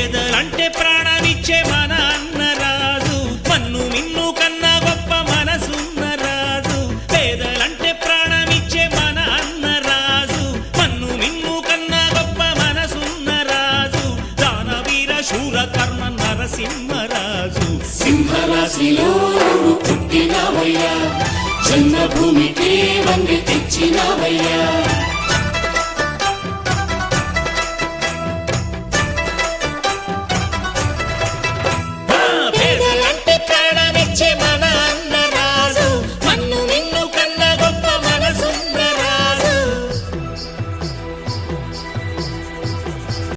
పేదలంటే ప్రాణమిచ్చే మన అన్నరాజు, మన్ను మిన్ను కన్నా గొప్ప మనసున్న రాజు. పేదలంటే ప్రాణమిచ్చే మన అన్నరాజు, మన్ను మిన్ను కన్నా గొప్ప మనసున్న రాజు. దానవీర శూర కర్ణ నరసింహరాజు. సింహరాశిలో నువ్వు పుట్టినవయ్యా, జన్మభూమికి వండి తెచ్చినవయ్యా.